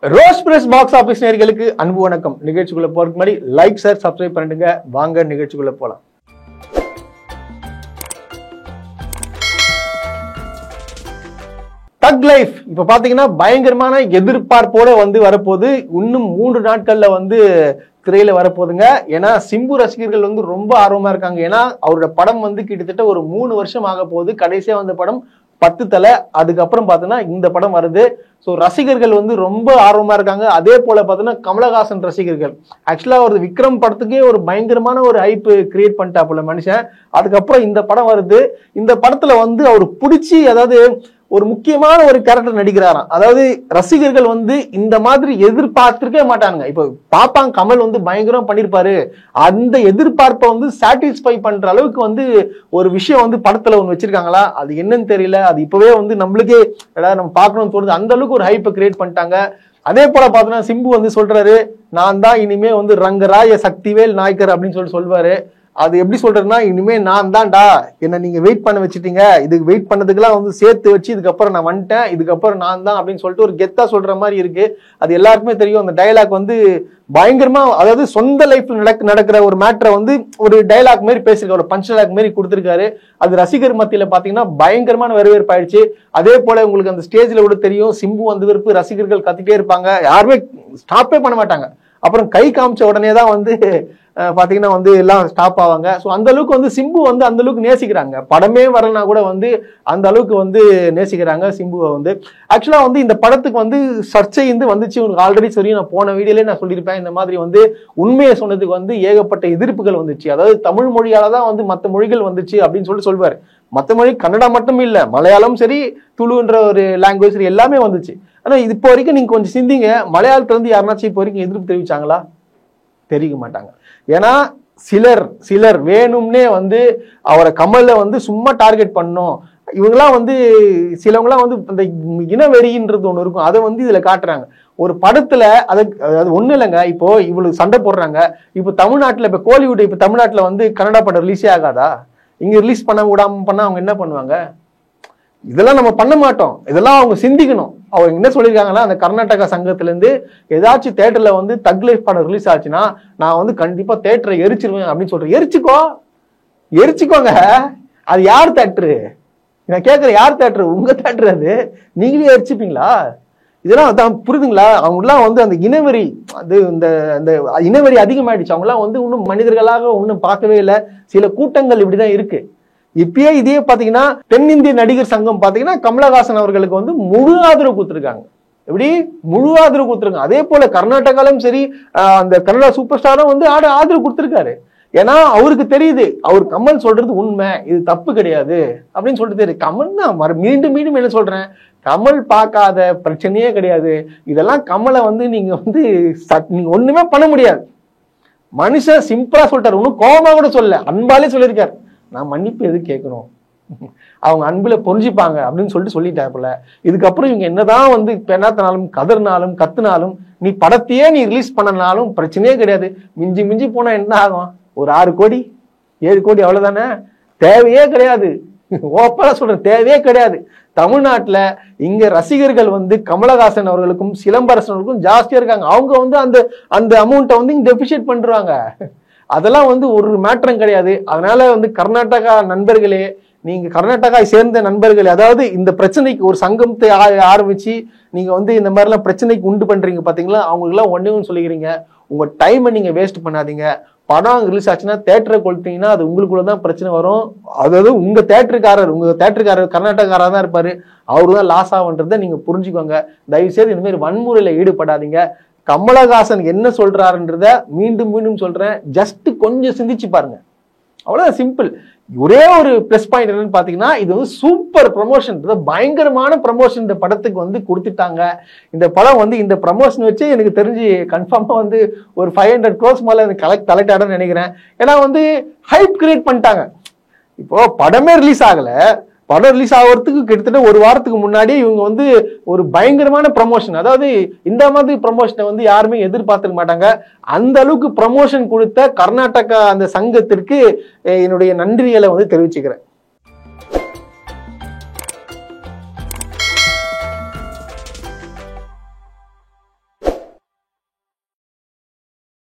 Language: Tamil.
ரோஸ் பிரஸ் பாக்ஸ் ஆபீஸ் நேயர்களுக்கு அன்பு வணக்கம். நிகழ்ச்சிக்குள்ள போறதுக்கு முன்னாடி லைக் ஷேர் சப்ஸ்கிரைப் பண்ணிடுங்க. வாங்க நிகழ்ச்சிக்குள்ள போலாம். தக் லைஃப் இப்ப பாத்தீங்கன்னா பயங்கரமான எதிர்பார்ப்போட வரப்போகுது. இன்னும் 3 நாட்கள்ல திரையில வரப்போகுதுங்க. ஏன்னா சிம்பு ரசிகர்கள் ரொம்ப ஆர்வமா இருக்காங்க. ஏன்னா அவரோட படம் கிட்டத்தட்ட ஒரு 3 வருஷம் ஆக போகுது. கடைசியா வந்த படம் 10 தலை. அதுக்கப்புறம் பாத்தீங்கன்னா இந்த படம் வருது. ஸோ ரசிகர்கள் ரொம்ப ஆர்வமா இருக்காங்க. அதே போல பாத்தீங்கன்னா கமலஹாசன் ரசிகர்கள் ஆக்சுவலா ஒரு விக்ரம் படத்துக்கே ஒரு பயங்கரமான ஒரு ஹைப் கிரியேட் பண்ணிட்டாப்புல மனுஷன். அதுக்கப்புறம் இந்த படம் வருது. இந்த படத்துல அவர் பிடிச்சி, அதாவது ஒரு முக்கியமான ஒரு கேரக்டர் நடிக்கிறாராம். அதாவது ரசிகர்கள் இந்த மாதிரி எதிர்பார்த்திருக்கே மாட்டாங்க. இப்ப பாப்பாங்க கமல் பயங்கரம் பண்ணிருப்பாரு. அந்த எதிர்பார்ப்பை சாட்டிஸ்ஃபை பண்ற அளவுக்கு ஒரு விஷயம் படத்துல ஒண்ணு வச்சிருக்காங்களா, அது என்னன்னு தெரியல. அது இப்பவே நம்மளுக்கே ஏதாவது நம்ம பார்க்கணும்னு தோணுது. அந்த அளவுக்கு ஒரு ஹைப்பை கிரியேட் பண்ணிட்டாங்க. அதே போல பாத்தீங்கன்னா சிம்பு சொல்றாரு, நான் தான் இனிமே ரங்கராய சக்திவேல் நாயக்கர் அப்படின்னு சொல்வாரு. அது எப்படி சொல்றதுன்னா, இனிமே நான் தான்டா, என்ன நீங்க வெயிட் பண்ண வச்சுட்டீங்க, இதுக்கு வெயிட் பண்ணதுக்கெல்லாம் சேர்த்து வச்சு இதுக்கப்புறம் நான் வந்துட்டேன், இதுக்கப்புறம் நான் தான் அப்படின்னு சொல்லிட்டு ஒரு கெத்தா சொல்ற மாதிரி இருக்கு. அது எல்லாருக்குமே தெரியும். அந்த டயலாக் பயங்கரமா, அதாவது சொந்த லைஃப்ல நடக்கிற ஒரு மேட்டரை ஒரு டயலாக் மாதிரி பேசிருக்காரு, ஒரு பஞ்ச் டயலாக் மாதிரி கொடுத்திருக்காரு. அது ரசிகர் மத்தியில பாத்தீங்கன்னா பயங்கரமான வரவேற்பு ஆயிடுச்சு. அதே போல உங்களுக்கு அந்த ஸ்டேஜ்ல கூட தெரியும், சிம்பு வெறுப்பு ரசிகர்கள் கத்திட்டே இருப்பாங்க, யாருமே ஸ்டாப்பே பண்ண மாட்டாங்க. அப்புறம் கை காமிச்ச உடனே தான் பாத்தீங்கன்னா எல்லாம் ஸ்டாப் ஆவாங்க. ஸோ அந்த அளவுக்கு சிம்பு அந்த அளவுக்கு நேசிக்கிறாங்க. படமே வரலனா கூட அந்த அளவுக்கு நேசிக்கிறாங்க சிம்புவை. ஆக்சுவலா இந்த படத்துக்கு சர்ச்சை வந்துச்சு. உங்களுக்கு ஆல்ரெடி சரி, நான் போன வீடியோலயே நான் சொல்லியிருப்பேன். இந்த மாதிரி உண்மையை சொன்னதுக்கு ஏகப்பட்ட எதிர்ப்புகள் வந்துச்சு. அதாவது தமிழ் மொழியால தான் மற்ற மொழிகள் வந்துச்சு அப்படின்னு சொல்வாரு. மற்ற மொழி கன்னடா மட்டும் இல்ல, மலையாளம் சரி, துளுன்ற ஒரு லாங்குவேஜ் சரி, எல்லாமே வந்துச்சு. ஆனா இது இப்போ வரைக்கும் நீங்க கொஞ்சம் சிந்திங்க, மலையாளத்துல யாருனாச்சும் இப்போ வரைக்கும் எதிர்ப்பு தெரிவிச்சாங்களா? தெரிவிக்க மாட்டாங்க. ஏன்னா சிலர் வேணும்னே அவரை கமலை சும்மா டார்கெட் பண்ணும். இவங்கெல்லாம் சிலவங்களாம் அந்த இனவெறின்றது ஒண்ணு இருக்கும். அதை இதுல காட்டுறாங்க ஒரு படத்துல. அது ஒண்ணு இல்லைங்க. இப்போ இவ்வளவு சண்டை போடுறாங்க. இப்போ தமிழ்நாட்டுல, இப்ப கோலிவுட், இப்ப தமிழ்நாட்டுல கன்னடா படம் ரிலீஸே ஆகாதா? இங்க ரிலீஸ் பண்ண விடாம பண்ணா அவங்க என்ன பண்ணுவாங்க? இதெல்லாம் நம்ம பண்ண மாட்டோம். இதெல்லாம் அவங்க சிந்திக்கணும். அவங்க என்ன சொல்லியிருக்காங்களா, அந்த கர்நாடகா சங்கத்துல இருந்து ஏதாச்சும் தேட்டர்ல தக் லைஃப் படம் ரிலீஸ் ஆச்சுன்னா நான் கண்டிப்பா தேட்டரை எரிச்சிருவேன் அப்படின்னு சொல்றேன். எரிச்சுக்கோங்க. அது யார் தேட்டரு? நான் கேட்கிறேன், யார் தேட்டரு? உங்க தேட்டர். அது நீங்களே எரிச்சுப்பீங்களா? இதெல்லாம் புரியுதுங்களா? அவங்க எல்லாம் அந்த இனவெறி, அது இந்த இனவெறி அதிகமாயிடுச்சு. அவங்க எல்லாம் இன்னும் மனிதர்களாக ஒன்னும் பார்க்கவே இல்லை. சில கூட்டங்கள் இப்படிதான் இருக்கு. இப்பயே இதே பாத்தீங்கன்னா தென்னிந்திய நடிகர் சங்கம் பாத்தீங்கன்னா கமலஹாசன் அவர்களுக்கு முழு ஆதரவு கொடுத்திருக்காங்க. எப்படி முழு ஆதரவு கொடுத்திருக்காங்க. அதே போல கர்நாடகாலும் சரி, அந்த கன்னடா சூப்பர் ஸ்டாரும் ஆதரவு கொடுத்திருக்காரு. ஏன்னா அவருக்கு தெரியுது, அவர் கமல் சொல்றது உண்மை, இது தப்பு கிடையாது அப்படின்னு சொல்லிட்டு தெரியுது. கமல் தான் மீண்டும் மீண்டும் என்ன சொல்றேன், கமல் பார்க்காத பிரச்சனையே கிடையாது. இதெல்லாம் கமலை நீங்க நீங்க ஒண்ணுமே பண்ண முடியாது. மனுஷன் சிம்பிளா சொல்லிட்டாரு, ஒன்னும் கோபமா கூட சொல்ல, அன்பாலே சொல்லியிருக்காரு. நான் மன்னிப்பு எது கேட்கணும், அவங்க அன்புல புரிஞ்சுப்பாங்க அப்படின்னு சொல்லிட்டாப்புல. இதுக்கப்புறம் இவங்க என்னதான் பெண்ணாத்தினாலும் கதறினாலும் கத்துனாலும், நீ படத்தையே நீ ரிலீஸ் பண்ணனாலும் பிரச்சனையே கிடையாது. மிஞ்சி போனா என்ன ஆகும்? ஒரு 6 கோடி 7 கோடி, அவ்வளவுதானே. தேவையே கிடையாது. ஓப்பனா சொல்றேன், தேவையே கிடையாது. தமிழ்நாட்டுல இங்க ரசிகர்கள் கமலஹாசன் அவர்களுக்கும் சிலம்பரசன் அவர்களுக்கும் ஜாஸ்தியா இருக்காங்க. அவங்க அந்த அமௌண்ட்டை இங்க டெபிஷியேட் பண்றாங்க. அதெல்லாம் ஒரு மேட்டரும் கிடையாது. அதனால கர்நாடகா நண்பர்களே, நீங்க கர்நாடகா சேர்ந்த நண்பர்களே, அதாவது இந்த பிரச்சனைக்கு ஒரு சங்கத்தை ஆரம்பிச்சு நீங்க இந்த மாதிரி எல்லாம் பிரச்சனைக்கு உண்டு பண்றீங்க பாத்தீங்களா, அவங்களுக்கு எல்லாம் ஒண்ணு சொல்லிக்கிறீங்க, உங்க டைமை நீங்க வேஸ்ட் பண்ணாதீங்க. படம் ரிலீஸ் ஆச்சுன்னா தேட்டரை கொளுத்தீங்கன்னா அது உங்களுக்குள்ளதான் பிரச்சனை வரும். அதாவது உங்க தேட்டருக்காரர் கர்நாடகாரா தான் இருப்பாரு, அவரு தான் லாஸ் ஆகுன்றதை நீங்க புரிஞ்சுக்கோங்க. தயவு செய்து இந்த மாதிரி வன்முறையில ஈடுபடாதீங்க. கமலஹாசன் என்ன சொல்றாருன்றத மீண்டும் சொல்றேன், ஜஸ்ட் கொஞ்சம் சிந்திச்சு பாருங்க. அவ்வளவுதான், சிம்பிள். ஒரே ஒரு பிளஸ் பாயிண்ட் என்னன்னு பாத்தீங்கன்னா, இது சூப்பர் ப்ரமோஷன், பயங்கரமான ப்ரமோஷன் இந்த படத்துக்கு கொடுத்துட்டாங்க. இந்த படம் இந்த ப்ரமோஷன் வச்சு எனக்கு தெரிஞ்சு கன்ஃபார்மா ஒரு 500 crores மேல கலெக்ட் ஆடுன்னு நினைக்கிறேன். ஏன்னா ஹைப் கிரியேட் பண்ணிட்டாங்க. இப்போ படமே ரிலீஸ் ஆகல, படம் ரிலீஸ் ஆகிறதுக்கு கிட்டத்தட்ட ஒரு வாரத்துக்கு முன்னாடி இவங்க ஒரு பயங்கரமான ப்ரமோஷன், அதாவது இந்த மாதிரி ப்ரமோஷனை யாருமே எதிர்பார்த்துக்க மாட்டாங்க. அந்த அளவுக்கு ப்ரமோஷன் கொடுத்த கர்நாடகா அந்த சங்கத்திற்கு என்னுடைய நன்றிகளை தெரிவிச்சுக்கிறேன்.